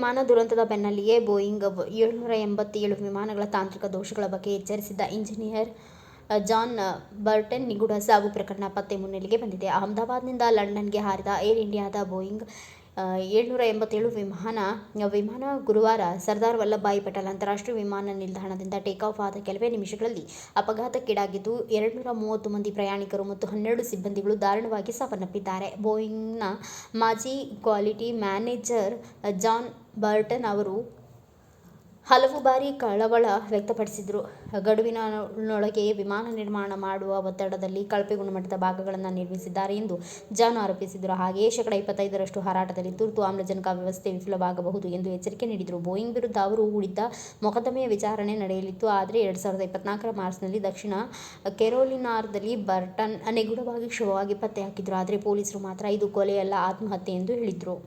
ವಿಮಾನ ದುರಂತದ ಬೆನ್ನಲ್ಲಿಯೇ ಬೋಯಿಂಗ್ 787 ವಿಮಾನಗಳ ತಾಂತ್ರಿಕ ದೋಷಗಳ ಬಗ್ಗೆ ಎಚ್ಚರಿಸಿದ್ದ ಇಂಜಿನಿಯರ್ ಜಾನ್ ಬರ್ಟನ್ ನಿಗೂಢ ಸಾವು ಪ್ರಕರಣ ಪತ್ತೆ ಮುನ್ನೆಲೆಗೆ ಬಂದಿದೆ. ಅಹಮದಾಬಾದ್ನಿಂದ ಲಂಡನ್ಗೆ ಹಾರಿದ ಏರ್ ಇಂಡಿಯಾದ ಬೋಯಿಂಗ್ 787 ವಿಮಾನ ಗುರುವಾರ ಸರ್ದಾರ್ ವಲ್ಲಭಭಾಯಿ ಪಟೇಲ್ ಅಂತಾರಾಷ್ಟ್ರೀಯ ವಿಮಾನ ನಿಲ್ದಾಣದಿಂದ ಟೇಕಾಫ್ ಆದ ಕೆಲವೇ ನಿಮಿಷಗಳಲ್ಲಿ ಅಪಘಾತಕ್ಕೀಡಾಗಿದ್ದು 230 ಮಂದಿ ಪ್ರಯಾಣಿಕರು ಮತ್ತು 12 ಸಿಬ್ಬಂದಿಗಳು ದಾರುಣವಾಗಿ ಸಾವನ್ನಪ್ಪಿದ್ದಾರೆ. ಬೋಯಿಂಗ್ನ ಮಾಜಿ ಕ್ವಾಲಿಟಿ ಮ್ಯಾನೇಜರ್ ಜಾನ್ ಬರ್ಟನ್ ಅವರು ಹಲವು ಬಾರಿ ಕಳವಳ ವ್ಯಕ್ತಪಡಿಸಿದರು. ಗಡುವಿನೊಳಗೆ ವಿಮಾನ ನಿರ್ಮಾಣ ಮಾಡುವ ಒತ್ತಡದಲ್ಲಿ ಕಳಪೆ ಗುಣಮಟ್ಟದ ಭಾಗಗಳನ್ನು ನಿರ್ಮಿಸಿದ್ದಾರೆ ಎಂದು ಜಾನ್ ಆರೋಪಿಸಿದರು. ಹಾಗೆಯೇ 25% ಹಾರಾಟದಲ್ಲಿ ತುರ್ತು ಆಮ್ಲಜನಕ ವ್ಯವಸ್ಥೆ ವಿಫಲವಾಗಬಹುದು ಎಂದು ಎಚ್ಚರಿಕೆ ನೀಡಿದರು. ಬೋಯಿಂಗ್ ವಿರುದ್ಧ ಅವರು ಹೂಡಿದ್ದ ಮೊಕದ್ದಮೆಯ ವಿಚಾರಣೆ ನಡೆಯಲಿತ್ತು. ಆದರೆ 2024ರ ಮಾರ್ಚ್ನಲ್ಲಿ ದಕ್ಷಿಣ ಕೆರೊಲಿನಾದಲ್ಲಿ ಬರ್ಟನ್ ನಿಗೂಢವಾಗಿ ಶವವಾಗಿ ಪತ್ತೆಯಾಗಿದ್ದರು. ಆದರೆ ಪೊಲೀಸರು ಮಾತ್ರ ಇದು ಕೊಲೆಯಲ್ಲ, ಆತ್ಮಹತ್ಯೆ ಎಂದು ಹೇಳಿದರು.